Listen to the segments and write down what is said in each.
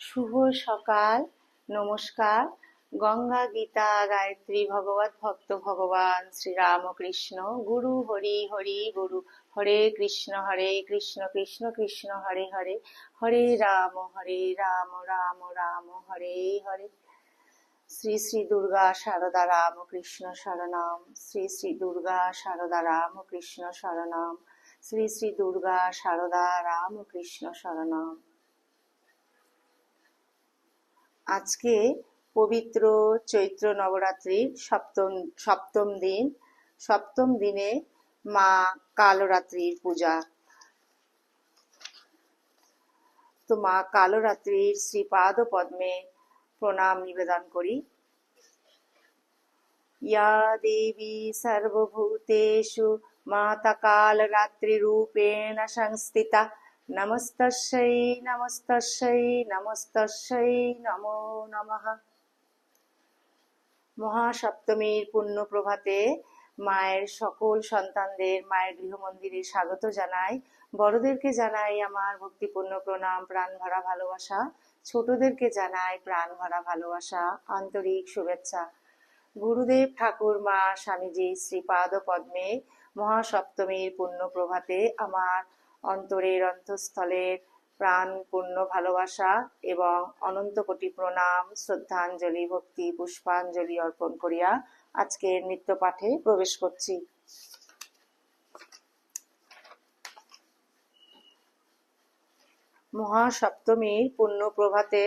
শুভ সকাল, নমস্কার। গঙ্গা, গীতা, গায়ত্রী, ভগবত ভক্ত ভগবান শ্রীরামকৃষ্ণ গুরু হরি হরি গুরু। হরে কৃষ্ণ কৃষ্ণ কৃষ্ণ হরে হরে, হরে রাম রাম রাম হরে হরে। শ্রী শ্রী দুর্গা শারদা রামকৃষ্ণ শরণম, শ্রী শ্রী দুর্গা শারদা রামকৃষ্ণ শরণম, শ্রী শ্রী দুর্গা শারদা রামকৃষ্ণ শরণম। আজকে পবিত্র চৈত্র নবরাত্রির সপ্তম দিনে মা কালরাত্রির পূজা। তো মা কালরাত্রির শ্রীপাদ পদ্মে প্রণাম নিবেদন করি। ইয়া দেবী সর্বভূতেষু মাতা কালরাত্রিরূপেণ সংস্থিতা, নমস্তস্যৈ নমস্তস্যৈ নমস্তস্যৈ নমো নমঃ। মহাসপ্তমীর পুণ্য প্রভাতে মায়ের সকল সন্তানদের মায়ের গৃহমন্দিরে স্বাগত জানাই। বড়দেরকে জানাই আমার ভক্তিপূর্ণ প্রণাম, প্রাণ ভরা ভালোবাসা। ছোটদেরকে জানাই প্রাণ ভরা ভালোবাসা, আন্তরিক শুভেচ্ছা। গুরুদেব ঠাকুর মা স্বামীজি শ্রীপাদ পদ্মে মহাসপ্তমীর পুণ্য প্রভাতে আমার অন্তরের অন্তঃস্থলের প্রাণপূর্ণ ভালোবাসা এবং অনন্ত কোটি প্রণাম, শ্রদ্ধাঞ্জলি, ভক্তি পুষ্পাঞ্জলি অর্পণ করিয়া আজকের নিত্য পাঠে প্রবেশ করছি। মহাসপ্তমীর পুণ্য প্রভাতে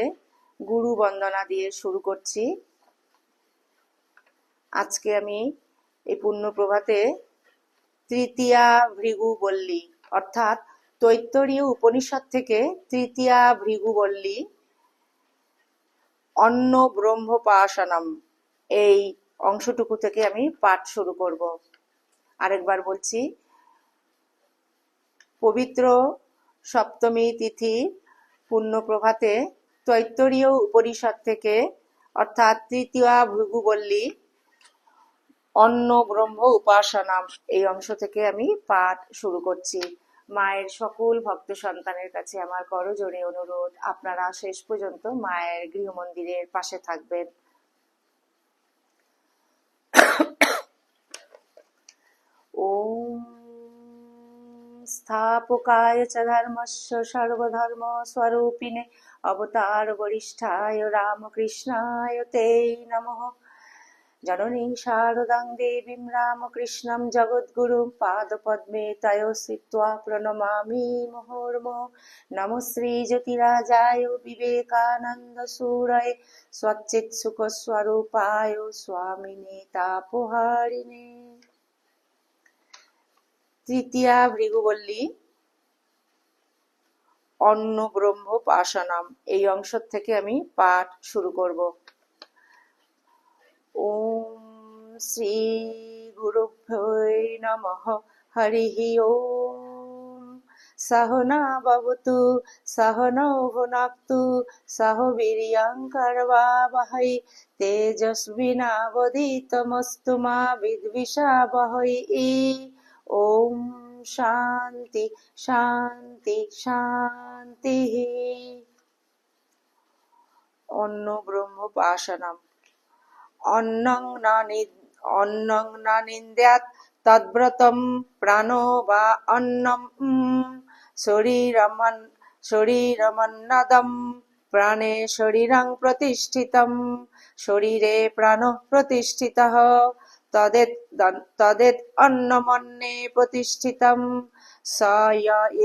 গুরু বন্দনা দিয়ে শুরু করছি। আজকে আমি এই পুণ্য প্রভাতে তৃতীয়া ভৃগুবল্লী অর্থাৎ তৈত্তরীয় উপনিষদ থেকে তৃতীয়া ভৃগুবল্লী অন্ন ব্রহ্মোপাসনম এই অংশটুকু থেকে আমি পাঠ শুরু করব। আরেকবার বলছি, পবিত্র সপ্তমী তিথি পুণ্য প্রভাতে তৈত্তরীয় উপনিষদ থেকে অর্থাৎ তৃতীয়া ভৃগুবল্লী অন্ন ব্রহ্ম উপাসনাম এই অংশ থেকে আমি পাঠ শুরু করছি। মায়ের সকল ভক্ত সন্তানের কাছে আমার করজোড়ে অনুরোধ, আপনারা শেষ পর্যন্ত মায়ের গৃহমন্দিরের পাশে থাকবেন। ওম স্থাপকায় চ ধর্মস্য সর্বধর্ম স্বরূপিণে অবতার বরিষ্ঠায় রামকৃষ্ণায় তে নমঃ। জননীং শারদাং দেবীং রামকৃষ্ণং জগদ্গুরুং পাদপদ্মে তয়ো শ্রিত্বা প্রণমামি মুহুর্মুহুঃ। নমো শ্রী জ্যোতিরাজায় বিবেকানন্দ সুরয়ে স্বচ্চিৎসুখস্বরূপায় স্বামিনে তাপহারিণে। তৃতীয়া ভৃগুবল্লী অন্ন ব্রহ্মোপাসনম এই অংশ থেকে আমি পাঠ শুরু করব। ওম শ্রী গুরুভ্যো নমঃ। হরিঃ ওম। সহনা ভবতু সহনৌ ভুনাক্তু সহ বীর্যং কর্বাবহৈ তেজস্বিনাবধীতমস্তু মা বিদ্বিষাবহৈ। ওম শান্তি শান্তি শান্তি। অন্ন ব্রহ্মোপাসনম। অন্নং ন নিন্দ্যাৎ তদ্ব্রতম প্রাণো বা অন্নম শরীরমন্নদম প্রাণে শরীরং প্রতিষ্ঠিতম শরীরে প্রাণ প্রতিষ্ঠিতঃ তদেদ অন্নমন্নে প্রতিষ্ঠিতম স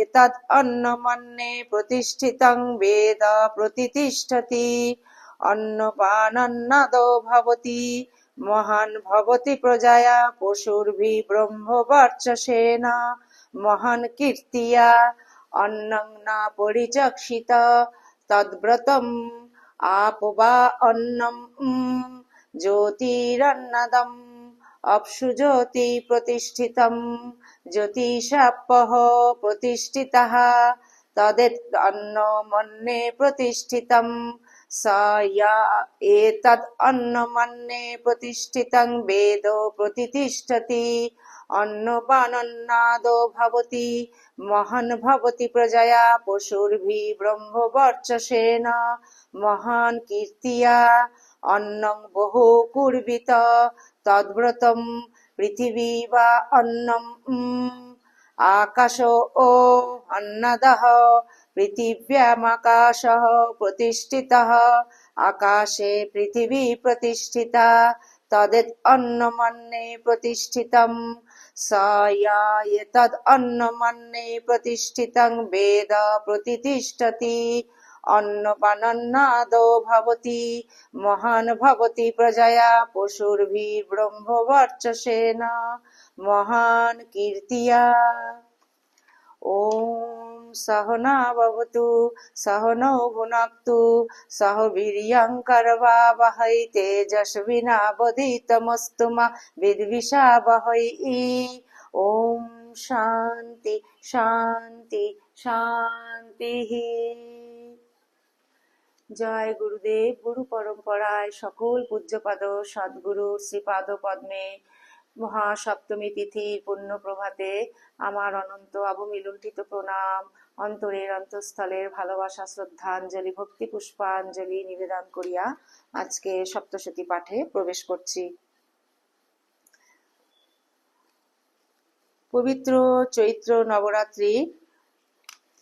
এতদ অন্নমন্নে প্রতিষ্ঠিতং বেদ প্রতিতিষ্ঠতি। অন্নপানন্নাদো ভবতি মহান ভবতি প্রজায়া পশুর্ভি ব্রহ্মবর্চসেন মহান কীর্তিয়া। অন্নং না পরিচক্ষিত তদ্ব্রতম আপবা অন্নম জ্যোতিরন্নদম অপ্সু জ্যোতি প্রতিষ্ঠিতম জ্যোতিষাপঃ প্রতিষ্ঠিতঃ তদেদ অন্নমন্নে প্রতিষ্ঠিতম স এতদ অন্নমন্নে প্রতিষ্ঠিতং বেদ প্রতিতিষ্ঠতি। অন্নপানন্নাদো ভবতি মহান ভবতি প্রজয়া পশুর্ভি ব্রহ্মবর্চসেন মহান কীর্তিয়া অন্নং বহু কুর্বিত তদ্ব্রতম পৃথিবী বা অন্নম আকাশ ও অন্নদঃ পৃথিব্যামাকাশঃ প্রতিষ্ঠিতঃ আকাশে পৃথিবী প্রতিষ্ঠিতা তদেত অন্নমন্যে প্রতিষ্ঠিতম স ইয়া এতদ্ অন্নমন্যে প্রতিষ্ঠিতং বেদ প্রতিতিষ্ঠতি অন্নপানন্নাদো ভবতি মহান ভবতি প্রজয়া পশুর্ভির্ব্রহ্মবর্চসেন মহান কীর্তিয়া। ওম সহনা ভবতু সহনৌ ভুনাক্তু সহ বীর্যং করবাবহৈ তেজস্বিনাবধীতমস্তু মা বিদ্বিষাবহৈ। ওম শান্তি শান্তি শান্তি। জয় গুরুদেব। গুরু পরম্পরায় সকল পূজ্যপাদ সদ্গুরু শ্রীপাদ পদ্মে মহাসপ্তমী তিথির পুণ্য প্রভাতে আমার অনন্ত অবমিলুণ্ঠিত প্রণাম, অন্তরের অন্তঃস্থলের ভালোবাসা, শ্রদ্ধাঞ্জলি, ভক্তি পুষ্পাঞ্জলি নিবেদন করিয়া আজকে সপ্তশতী পাঠে প্রবেশ করছি। পবিত্র চৈত্র নবরাত্রি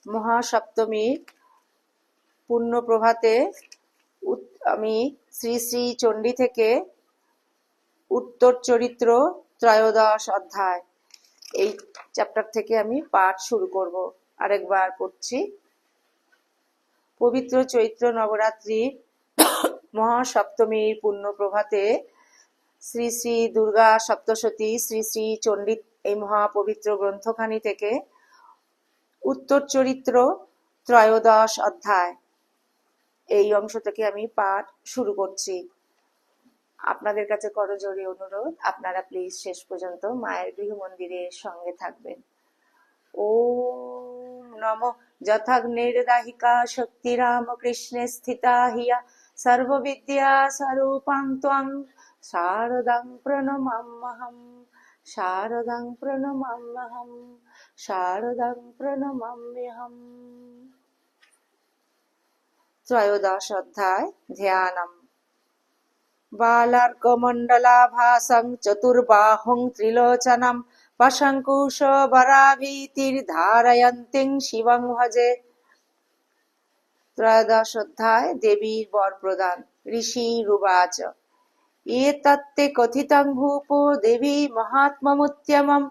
মহাসপ্তমী পুণ্য প্রভাতে আমি শ্রী শ্রী চণ্ডী থেকে উত্তর চরিত্র ত্রয়োদশ অধ্যায় এই চ্যাপ্টার থেকে আমি পাঠ শুরু করব। আরেকবার পড়ছি। পবিত্র চৈত্র নবরাত্রি মহাসপ্তমীর পুণ্য প্রভাতে শ্রী শ্রী দুর্গা সপ্তশতী শ্রী শ্রী চণ্ডী এই মহাপবিত্র গ্রন্থখানি থেকে উত্তর চরিত্র ত্রয়োদশ অধ্যায় এই অংশ থেকে আমি পাঠ শুরু করছি। আপনাদের কাছে করজোড়ে অনুরোধ, আপনারা প্লিজ শেষ পর্যন্ত মায়ের গৃহ মন্দিরের সঙ্গে থাকবেন। ওম নমো যথাগ্নির্দাহিকা শক্তি রামকৃষ্ণে স্থিতা হিয়া সর্ববিদ্যা স্বরূপাং ত্বং শারদাং প্রণমাম্যহম শারদাং প্রণমাম্যহম শারদাং প্রণমাম্যহম। ত্রয়োদশ অধ্যায় ধ্যানম। বালার্কমণ্ডলাভাসং চতুর্বাহুং ত্রিলোচনম পশঙ্কুশবরাভীতির্ধারয়ন্তীং শিবং ভজে। ত্রয়োদশ অধ্যায় দেবীর বর প্রদান। ঋষিরুবাচ এতত্তে কথিতং ভূপো দেবী মহাত্ম্যমুত্তমম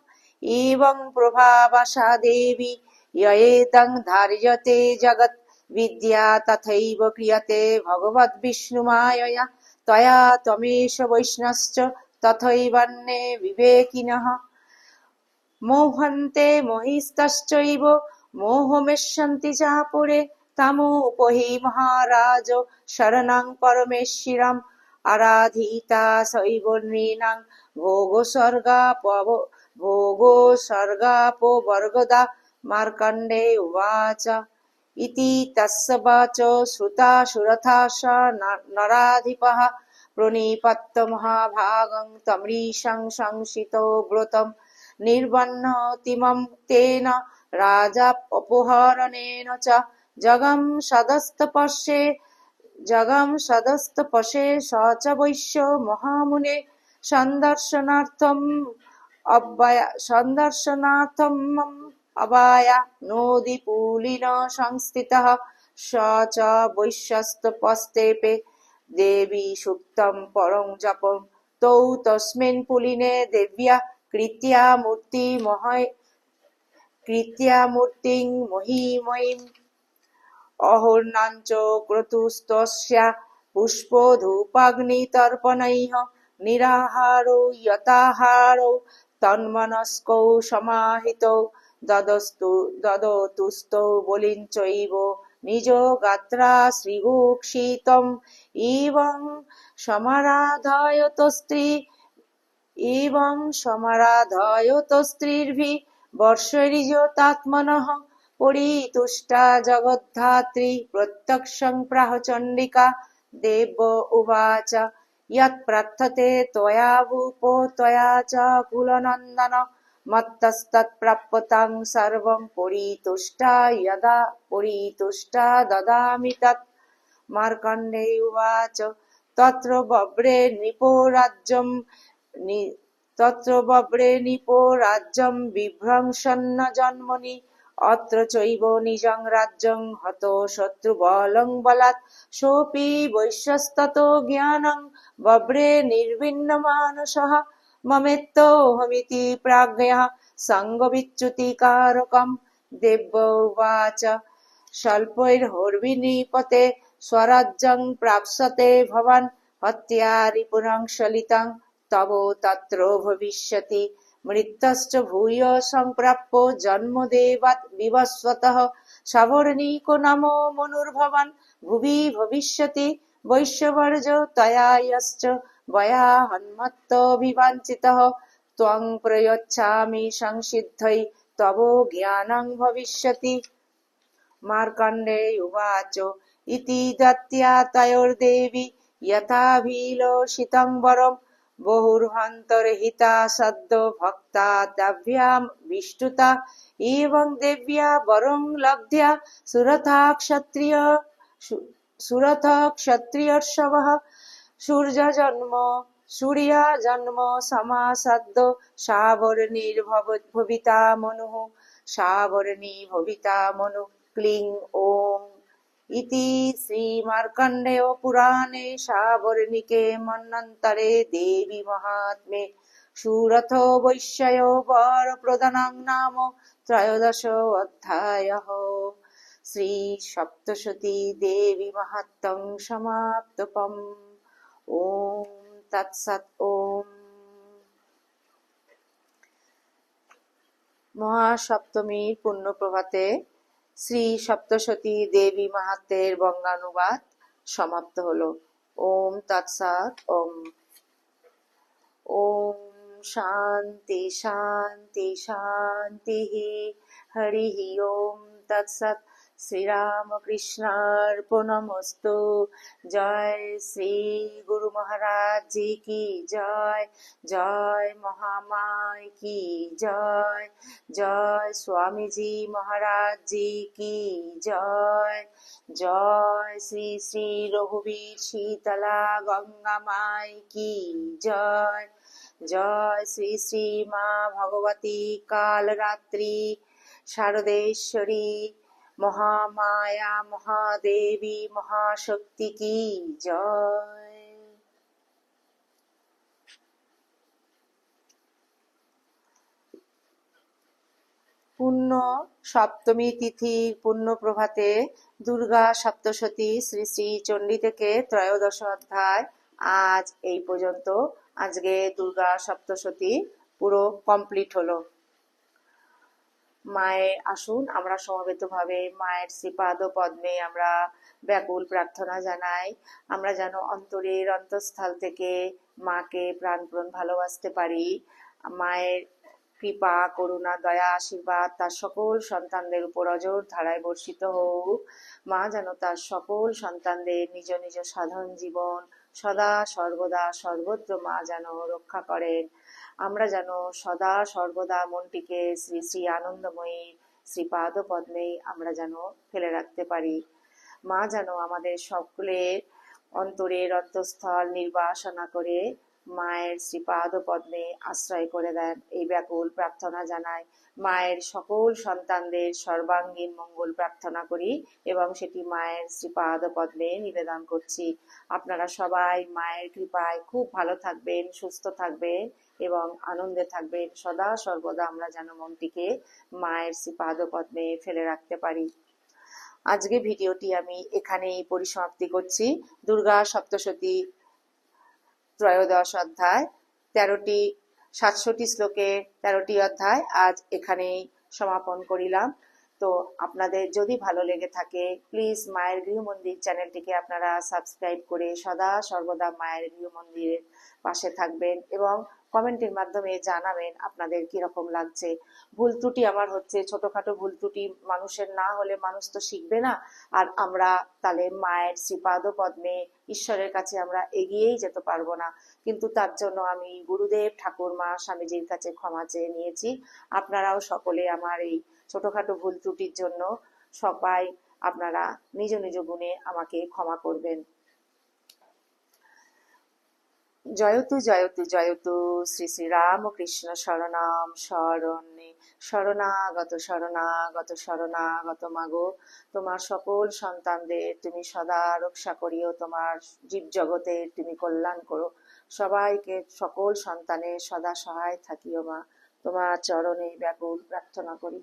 এবং প্রভাবাসা দেবী ইয়েতং ধার্যতে জগৎ বিদ্যা তথৈব ক্রিয়তে ভগবদ্বিষ্ণুমায়য়া তয়া ত্বমেষ বৈষ্ণশ্চ তথৈবান্যে বিবেকিনঃ মোহন্তে মোহিস্তশ্চৈব মোহমেষ্যন্তি চাপরে তমোপহি মহারাজ শরণং পরমেশ্বরম আরাধিতা শৈব নৃণাং ভোগোসর্গাপবর্গদা। মার্কণ্ডে উবাচ ইতি তস্য বাচো শ্রুতা সুরথাশ নরাধিপः প্রণিপত্য মহাভাগং তমৃশং সংশিতো ব্রতম নির্বহ্নতিমম তেন রাজা অপহরণেন চ জগম সদস্তপশে স চ বৈশ্য মহামুনে সন্দর্শনার্থম অবায়া নদীপুলিন সংস্থিতঃ স চ বৈশ্যস্তপস্তেপে দেবী সুক্তম পরং জপম তৌ তস্মিন পুলিনে দেব্যা কৃত্যামূর্তিং মহিময়ীম অহর্ণাঞ্চ ক্রতুস্তস্যা পুষ্পধূপাগ্নিতর্পণৈঃ নিরাহারো যতাহারো তন্মনস্কৌ সমাহিতৌ দদতুস্তৌ বলিঞ্চৈব নিজ গাত্রা শ্রীগোক্ষিতম এবং সমারাধয়ত স্ত্রীর্ভিঃ পরিতুষ্টা জগদ্ধাত্রী প্রত্যক্ষং প্রাহ চণ্ডিকা। দেব উবাচ यत्प्रार्थते त्वया भूपो त्वया च कुलनन्दन मत्तस्तत्प्राप्यतां सर्वं परितुष्टा ददामि तत्। मार्कण्डेय उवाच तत्र बव्रे नृपो राज्यं तत्र बव्रे नृपो राज्यं बिभ्रंशन्न जन्मनि अत्र चैव निजं राज्यं हतो शत्रुबलं बलात् सोऽपि वैश्यस्ततो ज्ञानं बव्रे निर्विण्णमानसः ममेत्तोऽहमिति प्राज्ञः सङ्गविच्युतिकारकम् देव्य उवाच स्वल्पैर्होर्विनीपते स्वराज्यं प्राप्स्यते भवान् हत्या रिपुरं सलितं तव तत्र भविष्यति मृतश्च भूय सम्प्राप्यो जन्मदेवात् विवस्वतः सवर्णिको नाम मनुर्भवान् भुवि भविष्यति वैश्यवर्जो तया यश्च वया हन्मत्तभिवाञ्छितः त्वं प्रयच्छामि संसिद्धै तव ज्ञानं भविष्यति। मार्कण्डेय उवाच इति दत्त्या तयोर्देवी यथाभिलषितं वरं बहुर्हन्तर्हिता सद्यो भक्ता दाभ्यां विष्टुता एवं देव्या वरं लब्ध्वा सुरथः क्षत्रियर्षवः सूर्यजन्म समासद्यो सावर्णिर्भविता मनुः सावर्णी भविता मनुः क्लीं ॐ इति श्रीमार्कण्डेय पुराणे सावर्णिके मन्वन्तरे देवी महात्म्ये सुरथो वैश्यो वरप्रदानं नाम त्रयोदशोऽध्यायः। श्री सप्तशती देवी महात्म्यं समाप्तम्। ॐ तत्सत्। ॐ মহাসপ্তমীর পুণ্য প্রভাতে শ্রী সপ্তশতী দেবী মাহাত্ম্যের বঙ্গানুবাদ সমাপ্ত হলো। ওম তৎসৎ। ওম ওম শান্তি শান্তি শান্তি। হরি ওম তৎসৎ। শ্রীরামকৃষ্ণার্পণমস্তু। জয় শ্রী গুরু মহারাজ জি কি জয়। জয় মহামায় কি জয়। জয় স্বামীজি মহারাজ জি কি জয়। জয় শ্রী শ্রী রঘুবীর শীতলা গঙ্গা মাই কি জয়। জয় শ্রী শ্রী মা ভগবতী কালরাত্রি শারদেশ্বরী মহামায়া মহাদেবী মহাশক্তি কি জয়। পুণ্য সপ্তমী তিথির পুণ্য প্রভাতে দুর্গা সপ্তশতী শ্রী শ্রী চণ্ডী থেকে ত্রয়োদশ অধ্যায় আজ এই পর্যন্ত। আজকে দুর্গা সপ্তশতী পুরো কমপ্লিট হলো। মায়ের আসুন আমরা সমবেতভাবে মায়ের শ্রীপাদ পদ্মে আমরা ব্যাকুল প্রার্থনা জানাই। আমরা যেন অন্তরের অন্তঃস্থল থেকে মাকে প্রাণপণ ভালোবাসতে পারি। মায়ের কৃপা করুণা দয়া আশীর্বাদ তার সকল সন্তানদের উপর অজর ধারায় বর্ষিত হোক। মা যেন তার সকল সন্তানদের নিজ নিজ সাধন জীবন সদা সর্বদা সর্বত্র মা যেন রক্ষা করেন। আমরা যেন সদা সর্বদা মনটিকে শ্রী শ্রী আনন্দময়ী শ্রীপাদ পদ্মে আমরা যেন ফেলে রাখতে পারি। মা যেন আমাদের সকলের অন্তরের অন্তঃস্থল নির্বাসনা করে মায়ের শ্রীপাদ পদ্মে আশ্রয় করে দেন, এই ব্যাকুল প্রার্থনা জানাই। মায়ের সকল সন্তানদের সর্বাঙ্গীন মঙ্গল প্রার্থনা করি এবং সেটি মায়ের শ্রীপাদ পদ্মে নিবেদন করছি। আপনারা সবাই মায়ের কৃপায় খুব ভালো থাকবেন, সুস্থ থাকবেন এবং আনন্দে থাকবেন। সদা সর্বদা আমরা যেন মনটিকে মায়ের শ্রীপাদ পদ্মে ফেলে রাখতে পারি। আজকে ভিডিওটি আমি এখানেই পরিসমাপ্তি করছি। দুর্গা সপ্তশতী ত্রয়োদশ অধ্যায় 67টি শ্লোকে 13টি অধ্যায় আজ এখানেই সমাপন করিলাম। তো আপনাদের যদি ভালো লেগে থাকে প্লিজ মায়ের গৃহমন্দির চ্যানেলটিকে আপনারা সাবস্ক্রাইব করে সদা সর্বদা মায়ের গৃহমন্দিরের পাশে থাকবেন এবং কমেন্টের মাধ্যমে জানাবেন আপনাদের কিরকম লাগছে। ভুল ত্রুটি আমার হচ্ছে, ছোটখাটো ভুল ত্রুটি মানুষের না হলে মানুষ তো শিখবে না। আর আমরা তাহলে মায়ের শ্রীপাদ পদ্মে ঈশ্বরের কাছে আমরা এগিয়েই যেতে পারবো না। কিন্তু তার জন্য আমি গুরুদেব ঠাকুরমা স্বামীজির কাছে ক্ষমা চেয়ে নিয়েছি। আপনারাও সকলে আমার এই ছোটখাটো ভুল ত্রুটির জন্য সবাই আপনারা নিজ নিজ গুণে আমাকে ক্ষমা করবেন। জয়তু জয়তু জয়তু শ্রী শ্রী রামকৃষ্ণ শরণাম শরণে শরণাগত শরণাগত শরণাগত মাগো, তোমার সকল সন্তানদের তুমি সদা রক্ষা করিও, তোমার জীব জগতের তুমি কল্যাণ করো, সবাইকে সকল সন্তানের সদা সহায় থাকিও মা, তোমার চরণে ব্যাকুল প্রার্থনা করি।